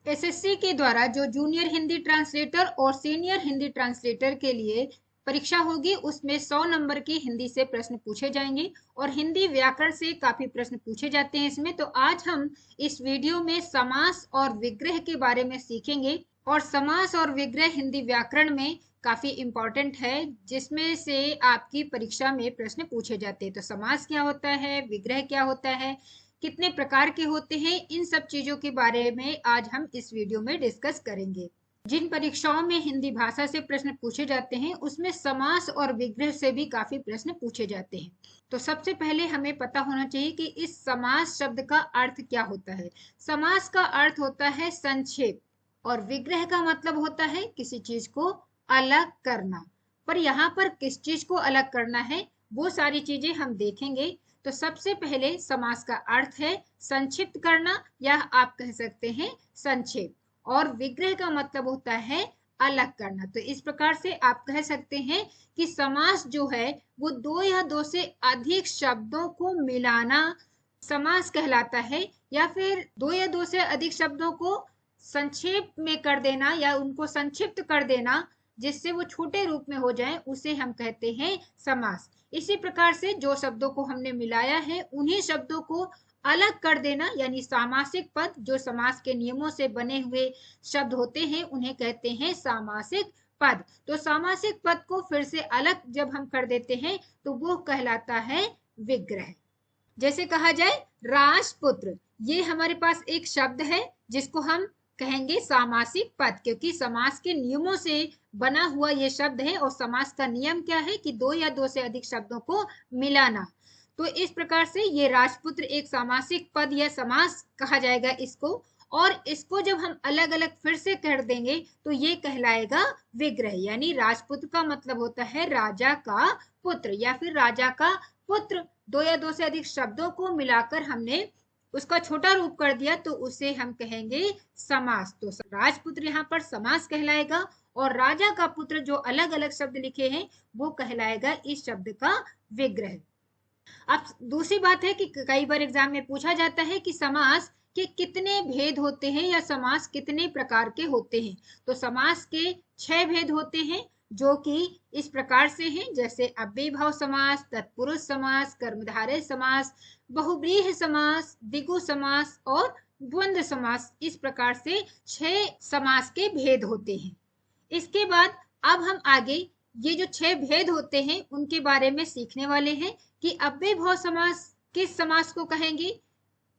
SSC के द्वारा जो जूनियर हिंदी ट्रांसलेटर और सीनियर हिंदी ट्रांसलेटर के लिए परीक्षा होगी उसमें 100 नंबर की हिंदी से प्रश्न पूछे जाएंगे और हिंदी व्याकरण से काफी प्रश्न पूछे जाते हैं इसमें। तो आज हम इस वीडियो में समास और विग्रह के बारे में सीखेंगे और समास और विग्रह हिंदी व्याकरण में काफी इंपॉर्टेंट है, जिसमें से आपकी परीक्षा में प्रश्न पूछे जाते हैं। तो समास क्या होता है, विग्रह क्या होता है, कितने प्रकार के होते हैं, इन सब चीजों के बारे में आज हम इस वीडियो में डिस्कस करेंगे। जिन परीक्षाओं में हिंदी भाषा से प्रश्न पूछे जाते हैं उसमें समास और विग्रह से भी काफी प्रश्न पूछे जाते हैं। तो सबसे पहले हमें पता होना चाहिए कि इस समास शब्द का अर्थ क्या होता है। समास का अर्थ होता है संक्षेप और विग्रह का मतलब होता है किसी चीज को अलग करना। पर यहाँ पर किस चीज को अलग करना है वो सारी चीजें हम देखेंगे। तो सबसे पहले समास का अर्थ है संक्षिप्त करना या आप कह सकते हैं संक्षेप, और विग्रह का मतलब होता है अलग करना। तो इस प्रकार से आप कह सकते हैं कि समास जो है वो दो या दो से अधिक शब्दों को मिलाना समास कहलाता है, या फिर दो या दो से अधिक शब्दों को संक्षेप में कर देना या उनको संक्षिप्त कर देना जिससे वो छोटे रूप में हो जाए, उसे हम कहते हैं समास। इसी प्रकार से जो शब्दों को हमने मिलाया है उन्हीं शब्दों को अलग कर देना यानी सामासिक पद, जो समास के नियमों से बने हुए शब्द होते हैं उन्हें कहते हैं सामासिक पद। तो सामासिक पद को फिर से अलग जब हम कर देते हैं तो वो कहलाता है विग्रह। जैसे कहा जाए राजपुत्र, ये हमारे पास एक शब्द है जिसको हम कहेंगे सामासिक पद, क्योंकि समास के नियमों से बना हुआ ये शब्द है और समास का नियम क्या है कि दो या दो से अधिक शब्दों को मिलाना। तो इस प्रकार से ये राजपुत्र एक सामासिक पद या समास कहा जाएगा इसको, और इसको जब हम अलग अलग फिर से कर देंगे तो ये कहलाएगा विग्रह। यानी राजपुत्र का मतलब होता है राजा का पुत्र या फिर राजा का पुत्र। दो या दो से अधिक शब्दों को मिलाकर हमने उसका छोटा रूप कर दिया तो उसे हम कहेंगे समास। तो राजपुत्र यहाँ पर समास कहलाएगा और राजा का पुत्र जो अलग अलग शब्द लिखे हैं वो कहलाएगा इस शब्द का विग्रह। अब दूसरी बात है कि कई बार एग्जाम में पूछा जाता है कि समास के कितने भेद होते हैं या समास कितने प्रकार के होते हैं। तो समास के 6 भेद होते हैं जो कि इस प्रकार से हैं, जैसे अव्ययीभाव समास, तत्पुरुष समास, कर्मधारय समास, बहुव्रीहि समास, द्विगु समास और द्वंद्व समास। इस प्रकार से 6 समास के भेद होते हैं। इसके बाद अब हम आगे ये जो 6 भेद होते हैं उनके बारे में सीखने वाले हैं कि अव्ययीभाव समास किस समास को कहेंगे,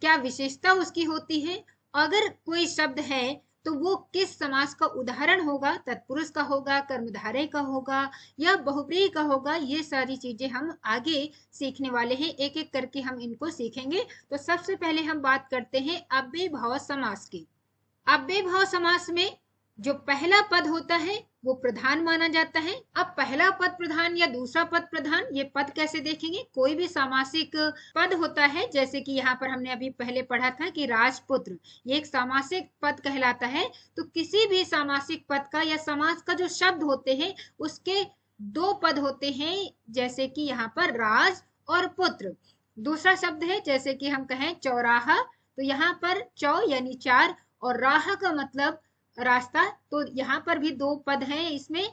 क्या विशेषता उसकी होती है, अगर कोई शब्द है तो वो किस समास का उदाहरण होगा, तत्पुरुष का होगा, कर्मधारय का होगा या बहुव्रीहि का होगा। ये सारी चीजें हम आगे सीखने वाले हैं, एक एक करके हम इनको सीखेंगे। तो सबसे पहले हम बात करते हैं अव्ययीभाव समास की। अव्ययीभाव समास में जो पहला पद होता है वो प्रधान माना जाता है। अब पहला पद प्रधान या दूसरा पद प्रधान, ये पद कैसे देखेंगे, कोई भी सामासिक पद होता है, जैसे कि यहाँ पर हमने अभी पहले पढ़ा था कि राजपुत्र, ये एक सामासिक पद कहलाता है। तो किसी भी सामासिक पद का या समास का जो शब्द होते हैं उसके 2 पद होते हैं, जैसे कि यहाँ पर राज और पुत्र। दूसरा शब्द है जैसे कि हम कहें चौराहा, तो यहाँ पर चौ यानी 4 और राह का मतलब रास्ता, तो यहाँ पर भी 2 पद हैं। इसमें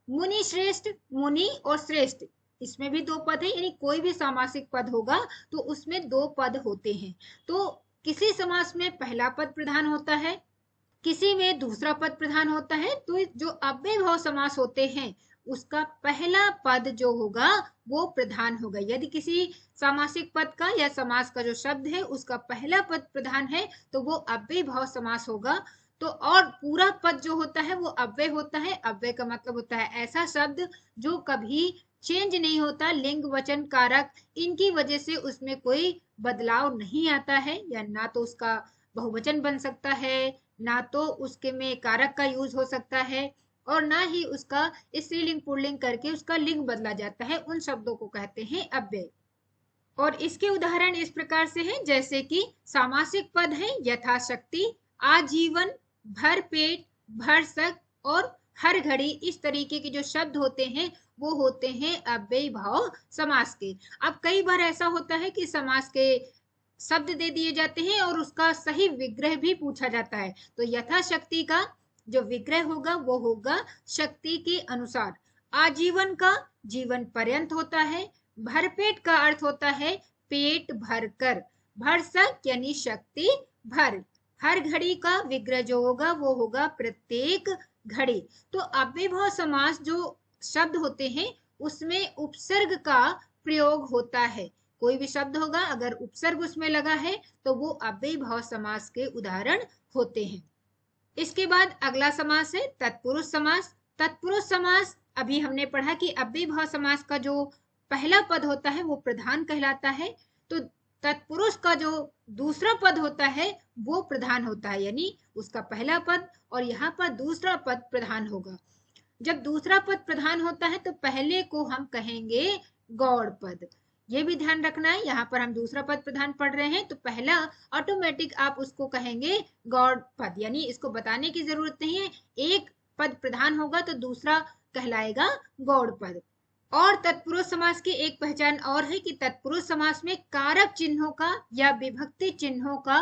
मुनि श्रेष्ठ, मुनि और श्रेष्ठ, इसमें भी 2 पद हैं। यानी कोई भी सामासिक पद होगा तो उसमें 2 पद होते हैं। तो किसी समास में पहला पद प्रधान होता है, किसी में दूसरा पद प्रधान होता है। तो जो अव्ययीभाव समास होते हैं उसका पहला पद जो होगा वो प्रधान होगा। यदि किसी सामासिक पद का या समास का जो शब्द है उसका पहला पद प्रधान है तो वो अव्ययीभाव समास होगा। तो और पूरा पद जो होता है वो अव्यय होता है। अव्यय का मतलब होता है ऐसा शब्द जो कभी चेंज नहीं होता, लिंग वचन कारक इनकी वजह से उसमें कोई बदलाव नहीं आता है, या ना तो उसका बहुवचन बन सकता है, ना तो उसके में कारक का यूज हो सकता है, और ना ही उसका स्त्रीलिंग पुल्लिंग करके उसका लिंग बदला जाता है। उन शब्दों को कहते हैं अव्यय। और इसके उदाहरण इस प्रकार से हैं, जैसे कि सामासिक पद है यथाशक्ति, आजीवन, भर पेट, भरसक और हर घड़ी। इस तरीके के जो शब्द होते हैं वो होते हैं अव्ययीभाव समास के। अब कई बार ऐसा होता है कि समास के शब्द दे दिए जाते हैं और उसका सही विग्रह भी पूछा जाता है। तो यथाशक्ति का जो विग्रह होगा वो होगा शक्ति के अनुसार। आजीवन का जीवन पर्यंत होता है। भरपेट का अर्थ होता है पेट भर कर। भरसक यानी शक्ति भर। हर घड़ी का विग्रह जो होगा वो होगा प्रत्येक घड़ी। तो अव्ययभाव समास जो शब्द होते हैं उसमें उपसर्ग का प्रयोग होता है। कोई भी शब्द होगा अगर उपसर्ग उसमें लगा है तो वो अव्ययभाव समास के उदाहरण होते हैं। इसके बाद अगला समास है तत्पुरुष समास। तत्पुरुष समास अभी हमने पढ़ा कि अव्ययभाव समास का जो पहला पद होता है वो प्रधान कहलाता है। तो तत्पुरुष का जो दूसरा पद होता है वो प्रधान होता है, यानी उसका पहला पद और यहाँ पर दूसरा पद प्रधान होगा। जब दूसरा पद प्रधान होता है तो पहले को हम कहेंगे गौड़ पद। ये भी ध्यान रखना है, यहाँ पर हम दूसरा पद प्रधान पढ़ रहे हैं तो पहला ऑटोमेटिक आप उसको कहेंगे गौड़ पद, यानी इसको बताने की जरूरत नहीं है। एक पद प्रधान होगा तो दूसरा कहलाएगा गौड़ पद। और तत्पुरुष समास की एक पहचान और है कि तत्पुरुष समास में कारक चिन्हों का या विभक्ति चिन्हों का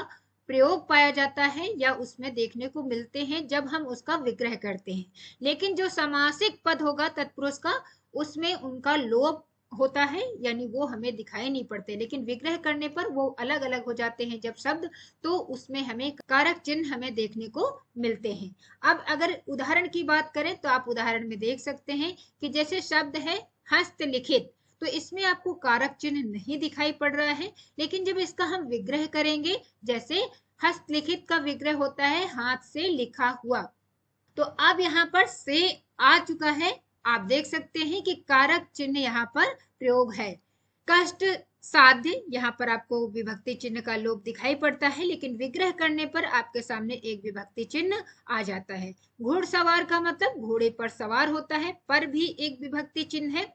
प्रयोग पाया जाता है या उसमें देखने को मिलते हैं जब हम उसका विग्रह करते हैं। लेकिन जो समासिक पद होगा तत्पुरुष का उसमें उनका लोप होता है, यानी वो हमें दिखाई नहीं पड़ते, लेकिन विग्रह करने पर वो अलग अलग हो जाते हैं जब शब्द, तो उसमें हमें कारक चिन्ह हमें देखने को मिलते हैं। अब अगर उदाहरण की बात करें तो आप उदाहरण में देख सकते हैं कि जैसे शब्द है हस्तलिखित, तो इसमें आपको कारक चिन्ह नहीं दिखाई पड़ रहा है, लेकिन जब इसका हम विग्रह करेंगे, जैसे हस्तलिखित का विग्रह होता है हाथ से लिखा हुआ, तो अब यहाँ पर से आ चुका है। आप देख सकते हैं कि कारक चिन्ह यहाँ पर प्रयोग है। कष्ट साध्य, यहाँ पर आपको विभक्ति चिन्ह का लोप दिखाई पड़ता है, लेकिन विग्रह करने पर आपके सामने एक विभक्ति चिन्ह आ जाता है। घुड़सवार का मतलब घोड़े पर सवार होता है, पर भी एक विभक्ति चिन्ह है।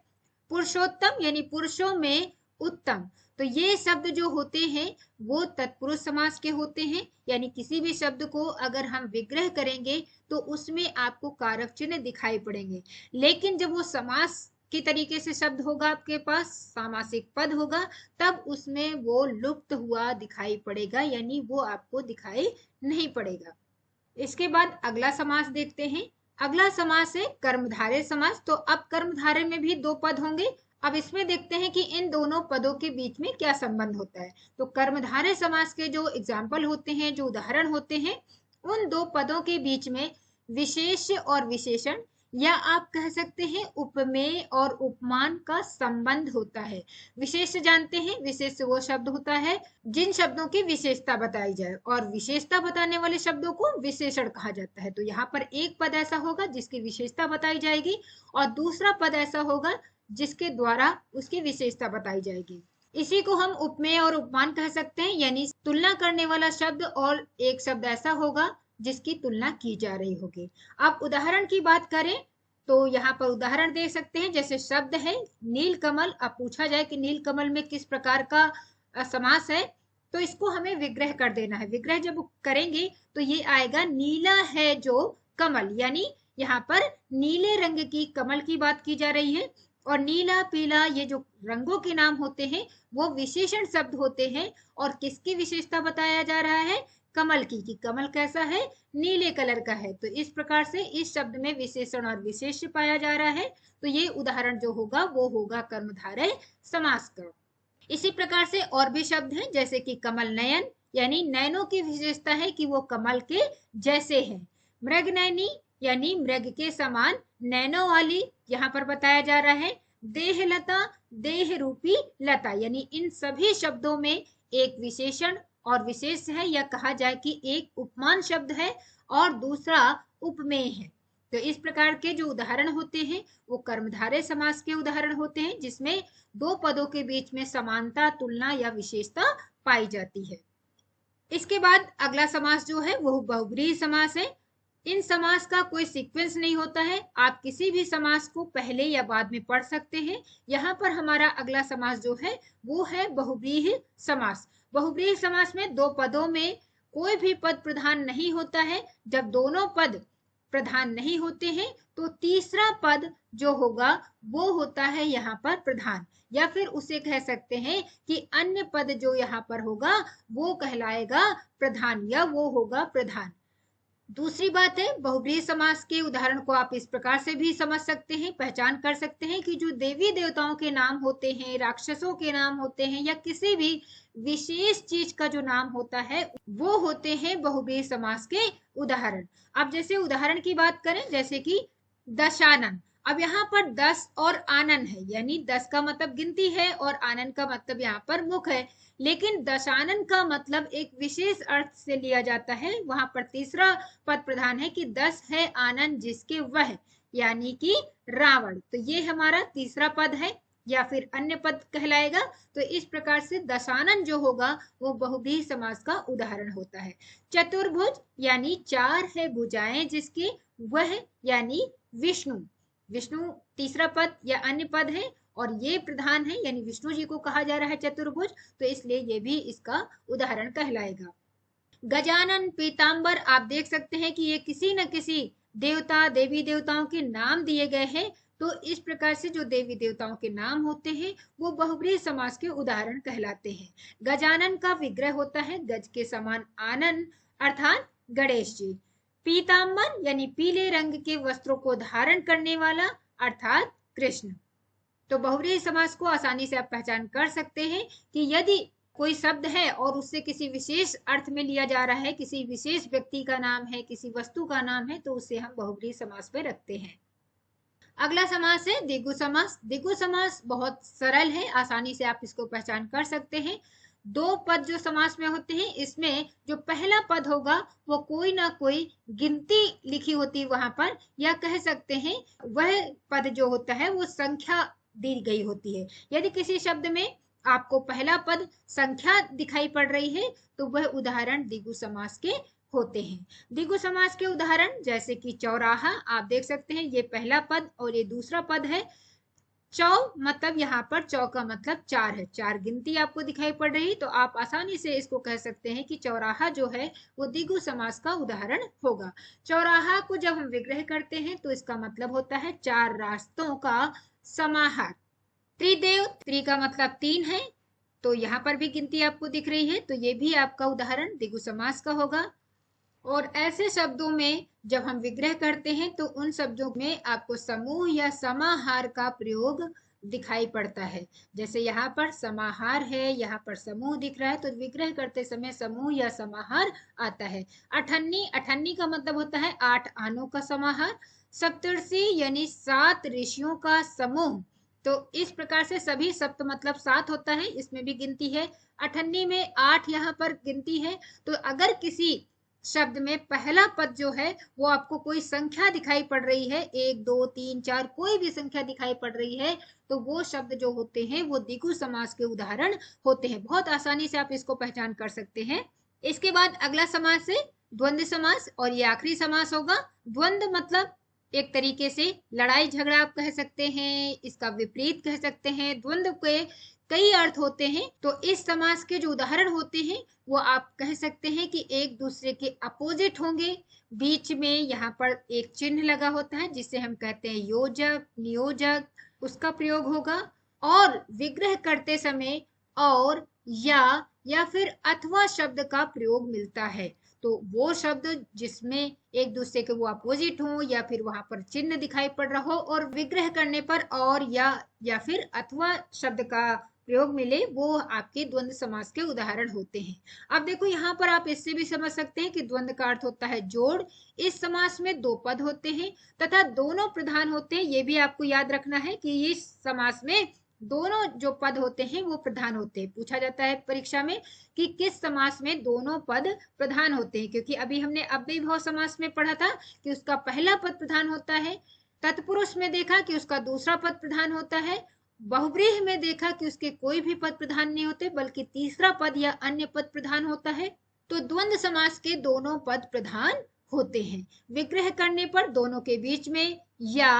पुरुषोत्तम यानी पुरुषों में उत्तम, तो ये शब्द जो होते हैं वो तत्पुरुष समास के होते हैं, यानी किसी भी शब्द को अगर हम विग्रह करेंगे तो उसमें आपको कारक चिन्ह दिखाई पड़ेंगे। लेकिन जब वो समास के तरीके से शब्द होगा, आपके पास सामासिक पद होगा, तब उसमें वो लुप्त हुआ दिखाई पड़ेगा, यानी वो आपको दिखाई नहीं पड़ेगा। इसके बाद अगला समास देखते हैं। अगला समास है कर्मधारय समास। तो अब कर्मधारय में भी दो पद होंगे। अब इसमें देखते हैं कि इन दोनों पदों के बीच में क्या संबंध होता है। तो कर्मधारय समास के जो एग्जाम्पल होते हैं, जो उदाहरण होते हैं, उन दो पदों के बीच में विशेष और विशेषण, या आप कह सकते हैं उपमेय और उपमान का संबंध होता है। विशेष जानते हैं, विशेष वो शब्द होता है जिन शब्दों की विशेषता बताई जाए, और विशेषता बताने वाले शब्दों को विशेषण कहा जाता है। तो यहाँ पर एक पद ऐसा होगा जिसकी विशेषता बताई जाएगी और दूसरा पद ऐसा होगा जिसके द्वारा उसकी विशेषता बताई जाएगी। इसी को हम उपमेय और उपमान कह सकते हैं, यानी तुलना करने वाला शब्द और एक शब्द ऐसा होगा जिसकी तुलना की जा रही होगी। अब उदाहरण की बात करें तो यहाँ पर उदाहरण दे सकते हैं, जैसे शब्द है नीलकमल। अब पूछा जाए कि नीलकमल में किस प्रकार का समास है, तो इसको हमें विग्रह कर देना है। विग्रह जब करेंगे तो ये आएगा नीला है जो कमल, यानी यहाँ पर नीले रंग की कमल की बात की जा रही है। और नीला पीला ये जो रंगों के नाम होते हैं वो विशेषण शब्द होते हैं, और किसकी विशेषता बताया जा रहा है, कमल की, कि कमल कैसा है, नीले कलर का है। तो इस प्रकार से इस शब्द में विशेषण और विशेष्य पाया जा रहा है। तो ये उदाहरण जो होगा वो होगा कर्मधारय समास का। इसी प्रकार से और भी शब्द हैं, जैसे कि कमल नयन, यानी नयनों की विशेषता है कि वो कमल के जैसे हैं। मृग नयनी यानी मृग के समान नैनों वाली, यहाँ पर बताया जा रहा है। देह लता, देह रूपी लता, यानी इन सभी शब्दों में एक विशेषण और विशेष है, या कहा जाए कि एक उपमान शब्द है और दूसरा उपमेय है। तो इस प्रकार के जो उदाहरण होते हैं वो कर्मधारय समास के उदाहरण होते हैं, जिसमें दो पदों के बीच में समानता, तुलना या विशेषता पाई जाती है। इसके बाद अगला समास जो है वो बहुब्रीहि समास है। इन समास का कोई सीक्वेंस नहीं होता है, आप किसी भी समास को पहले या बाद में पढ़ सकते हैं। यहाँ पर हमारा अगला समास जो है वो है बहुब्रीहि समास। बहुब्रीहि समास में दो पदों में कोई भी पद प्रधान नहीं होता है। जब दोनों पद प्रधान नहीं होते हैं, तो तीसरा पद जो होगा वो होता है यहाँ पर प्रधान, या फिर उसे कह सकते हैं कि अन्य पद जो यहाँ पर होगा वो कहलाएगा प्रधान, या वो होगा प्रधान। दूसरी बात है, बहुब्रीहि समास के उदाहरण को आप इस प्रकार से भी समझ सकते हैं, पहचान कर सकते हैं कि जो देवी देवताओं के नाम होते हैं, राक्षसों के नाम होते हैं, या किसी भी विशेष चीज का जो नाम होता है वो होते हैं बहुब्रीहि समास के उदाहरण। अब जैसे उदाहरण की बात करें, जैसे कि दशानन। अब यहाँ पर 10 और आनन है, यानी 10 का मतलब गिनती है और आनन का मतलब यहाँ पर मुख है, लेकिन दशानन का मतलब एक विशेष अर्थ से लिया जाता है। वहां पर तीसरा पद प्रधान है कि 10 है आनन जिसके वह, यानी कि रावण। तो ये हमारा तीसरा पद है या फिर अन्य पद कहलाएगा। तो इस प्रकार से दशानन जो होगा वो बहुब्रीहि समास का उदाहरण होता है। चतुर्भुज यानी 4 है भुजाएं जिसके, वह यानी विष्णु। विष्णु तीसरा पद या अन्य पद है और ये प्रधान है, यानी विष्णु जी को कहा जा रहा है चतुर्भुज, तो इसलिए ये भी इसका उदाहरण कहलाएगा। गजानन पीतांबर, आप देख सकते हैं कि ये किसी न किसी देवता देवी देवताओं के नाम दिए गए हैं। तो इस प्रकार से जो देवी देवताओं के नाम होते हैं वो बहुब्रीहि समास के उदाहरण कहलाते हैं। गजानन का विग्रह होता है गज के समान आनन अर्थात गणेश जी। पीतांबर यानी पीले रंग के वस्त्रों को धारण करने वाला अर्थात कृष्ण। तो बहुब्रीहि समास को आसानी से आप पहचान कर सकते हैं कि यदि कोई शब्द है और उससे किसी विशेष अर्थ में लिया जा रहा है, किसी विशेष व्यक्ति का नाम है, किसी वस्तु का नाम है, तो उसे हम बहुब्रीहि समास में रखते हैं। अगला समास है द्विगु समास। द्विगु समास बहुत सरल है, आसानी से आप इसको पहचान कर सकते हैं। 2 पद जो समास में होते हैं, इसमें जो पहला पद होगा वो कोई ना कोई गिनती लिखी होती है वहां पर, या कह सकते हैं वह पद जो होता है वो संख्या दी गई होती है। यदि किसी शब्द में आपको पहला पद संख्या दिखाई पड़ रही है तो वह उदाहरण द्विगु समास के होते हैं। द्विगु समास के उदाहरण जैसे कि चौराहा, आप देख सकते हैं ये पहला पद और ये दूसरा पद है। चौ मतलब यहाँ पर चौ का मतलब 4 है, 4 गिनती आपको दिखाई पड़ रही, तो आप आसानी से इसको कह सकते हैं कि चौराहा जो है वो द्विगु समास का उदाहरण होगा। चौराहा को जब हम विग्रह करते हैं तो इसका मतलब होता है 4 रास्तों का समाहार। त्रिदेव, त्रि का मतलब 3 है, तो यहाँ पर भी गिनती आपको दिख रही है, तो ये भी आपका उदाहरण द्विगु समास का होगा। और ऐसे शब्दों में जब हम विग्रह करते हैं तो उन शब्दों में आपको समूह या समाहार का प्रयोग दिखाई पड़ता है। जैसे यहाँ पर समाहार है, यहाँ पर समूह दिख रहा है, तो विग्रह करते समय समूह या समाहार आता है। अठन्नी, अठन्नी का मतलब होता है 8 आनों का समाहार। सप्तर्षि यानी 7 ऋषियों का समूह। तो इस प्रकार से सभी सप्त मतलब 7 होता है, इसमें भी गिनती है। अठन्नी में 8 यहाँ पर गिनती है। तो अगर किसी शब्द में पहला पद जो है वो आपको कोई संख्या दिखाई पड़ रही है, 1 2 3 4 कोई भी संख्या दिखाई पड़ रही है, तो वो शब्द जो होते हैं वो द्विगु समास के उदाहरण होते हैं। बहुत आसानी से आप इसको पहचान कर सकते हैं। इसके बाद अगला समास है द्वंद्व समास, और ये आखिरी समास होगा। द्वंद्व मतलब एक तरीके से लड़ाई झगड़ा आप कह सकते हैं, इसका विपरीत कह सकते हैं। द्वंद्व के कई अर्थ होते हैं, तो इस समास के जो उदाहरण होते हैं वो आप कह सकते हैं कि एक दूसरे के अपोजिट होंगे। बीच में यहाँ पर एक चिन्ह लगा होता है जिसे हम कहते हैं योजक, नियोजक, उसका प्रयोग होगा। और विग्रह करते समय और या फिर अथवा शब्द का प्रयोग मिलता है। तो वो शब्द जिसमें एक दूसरे के वो अपोजिट हो या फिर वहां पर चिन्ह दिखाई पड़ रहा हो और विग्रह करने पर और या फिर अथवा शब्द का प्रयोग मिले, वो आपके द्वंद्व समास के उदाहरण होते हैं। अब देखो यहाँ पर आप इससे भी समझ सकते हैं कि द्वंद्व का अर्थ होता है जोड़। इस समास में 2 पद होते हैं तथा दोनों प्रधान होते हैं। ये भी आपको याद रखना है कि इस समास में दोनों जो पद होते हैं वो प्रधान होते हैं। पूछा जाता है परीक्षा में कि किस समास में दोनों पद प्रधान होते हैं, क्योंकि अभी हमने अव्ययीभाव समास में पढ़ा था कि उसका पहला पद प्रधान होता है। तत्पुरुष में देखा कि उसका दूसरा पद प्रधान होता है। बहुब्रीहि में देखा कि उसके कोई भी पद प्रधान नहीं होते बल्कि तीसरा पद या अन्य पद प्रधान होता है। तो द्वंद्व समास के दोनों पद प्रधान होते हैं। विग्रह करने पर दोनों के बीच में या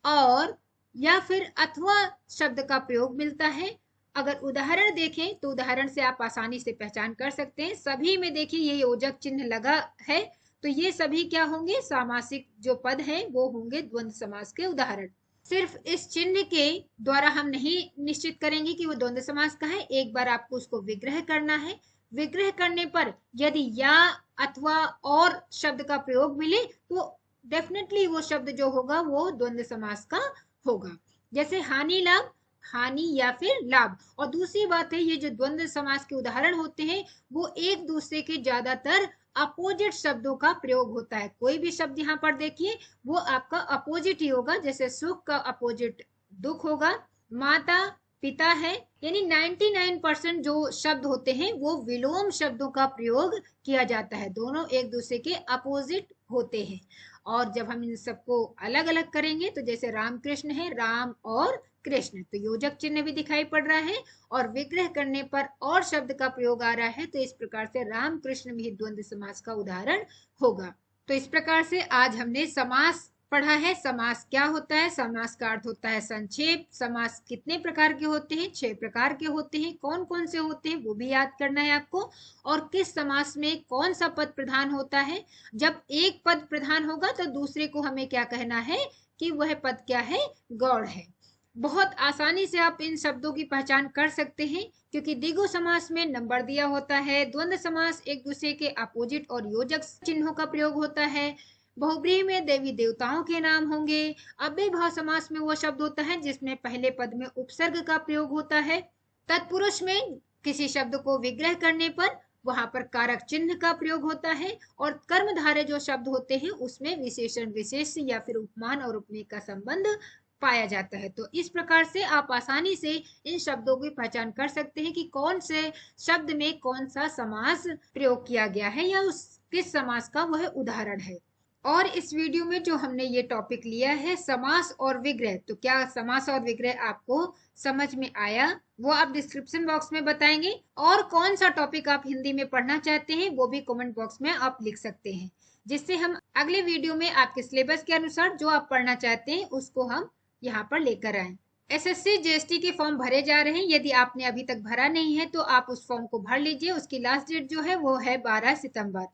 और या फिर अथवा शब्द का प्रयोग मिलता है। अगर उदाहरण देखें तो उदाहरण से आप आसानी से पहचान कर सकते हैं। सभी में देखिए ये योजक चिन्ह लगा है, तो ये सभी क्या होंगे, सामासिक जो पद हैं वो होंगे द्वंद्व समास के उदाहरण। सिर्फ इस चिन्ह के द्वारा हम नहीं निश्चित करेंगे कि वो द्वंद्व समास का है, एक बार आपको उसको विग्रह करना है। विग्रह करने पर यदि या अथवा और शब्द का प्रयोग मिले तो डेफिनेटली वो शब्द जो होगा वो द्वंद्व समास का होगा। जैसे हानि लाभ, हानि या फिर लाभ। और दूसरी बात है, ये जो द्वंद्व समास के उदाहरण होते हैं वो एक दूसरे के ज्यादातर अपोजिट शब्दों का प्रयोग होता है। कोई भी शब्द यहाँ पर देखिए वो आपका अपोजिट ही होगा। जैसे सुख का अपोजिट दुख होगा, माता पिता है, यानी 99% जो शब्द होते हैं वो विलोम शब्दों का प्रयोग किया जाता है, दोनों एक दूसरे के अपोजिट होते हैं। और जब हम इन सबको अलग अलग करेंगे तो जैसे राम कृष्ण है, राम और कृष्ण, तो योजक चिन्ह भी दिखाई पड़ रहा है और विग्रह करने पर और शब्द का प्रयोग आ रहा है, तो इस प्रकार से राम कृष्ण भी द्वंद्व समास का उदाहरण होगा। तो इस प्रकार से आज हमने समास पढ़ा है। समास क्या होता है, समास का अर्थ होता है संक्षेप, समास कितने प्रकार के होते हैं, 6 प्रकार के होते हैं, कौन कौन से होते हैं वो भी याद करना है आपको, और किस समास में कौन सा पद प्रधान होता है। जब एक पद प्रधान होगा तो दूसरे को हमें क्या कहना है कि वह पद क्या है, गौड़ है। बहुत आसानी से आप इन शब्दों की पहचान कर सकते हैं क्योंकि द्विगु समास में नंबर दिया होता है, द्वंद्व समास एक दूसरे के अपोजिट और योजक चिन्हों का प्रयोग होता है, बहुब्रीहि में देवी देवताओं के नाम होंगे, अव्ययभाव समास में वो शब्द होता है जिसमें पहले पद में उपसर्ग का प्रयोग होता है, तत्पुरुष में किसी शब्द को विग्रह करने पर वहां पर कारक चिन्ह का प्रयोग होता है, और कर्मधारय जो शब्द होते हैं उसमें विशेषण विशेष या फिर उपमान और उपमेय का संबंध पाया जाता है। तो इस प्रकार से आप आसानी से इन शब्दों की पहचान कर सकते हैं कि कौन से शब्द में कौन सा समास प्रयोग किया गया है या उस किस समास का वह उदाहरण है। और इस वीडियो में जो हमने ये टॉपिक लिया है समास और विग्रह, तो क्या समास और विग्रह आपको समझ में आया वो आप डिस्क्रिप्शन बॉक्स में बताएंगे, और कौन सा टॉपिक आप हिंदी में पढ़ना चाहते हैं वो भी कमेंट बॉक्स में आप लिख सकते हैं, जिससे हम अगले वीडियो में आपके सिलेबस के अनुसार जो आप पढ़ना चाहते हैं उसको हम यहाँ पर लेकर आए। एसएससी जीएसटी के फॉर्म भरे जा रहे हैं, यदि आपने अभी तक भरा नहीं है तो आप उस फॉर्म को भर लीजिए। उसकी लास्ट डेट जो है वो है 12 सितंबर।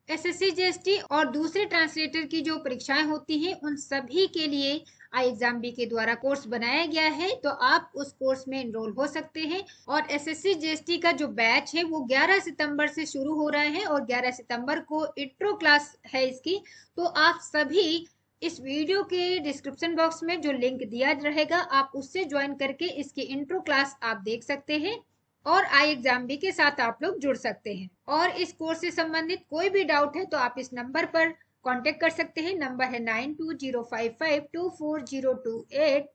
एसएससी जीएसटी और दूसरे ट्रांसलेटर की जो परीक्षाएं होती हैं उन सभी के लिए iExamB के द्वारा कोर्स बनाया गया है, तो आप उस कोर्स में एनरोल हो सकते हैं। और एसएससी जीएसटी का जो बैच है वो 11 सितंबर से शुरू हो रहा है और 11 सितंबर को इंट्रो क्लास है इसकी। तो आप सभी इस वीडियो के डिस्क्रिप्शन बॉक्स में जो लिंक दिया रहेगा आप उससे ज्वाइन करके इसकी इंट्रो क्लास आप देख सकते हैं और iExamB के साथ आप लोग जुड़ सकते हैं। और इस कोर्स से संबंधित कोई भी डाउट है तो आप इस नंबर पर कांटेक्ट कर सकते हैं। नंबर है 9205524028।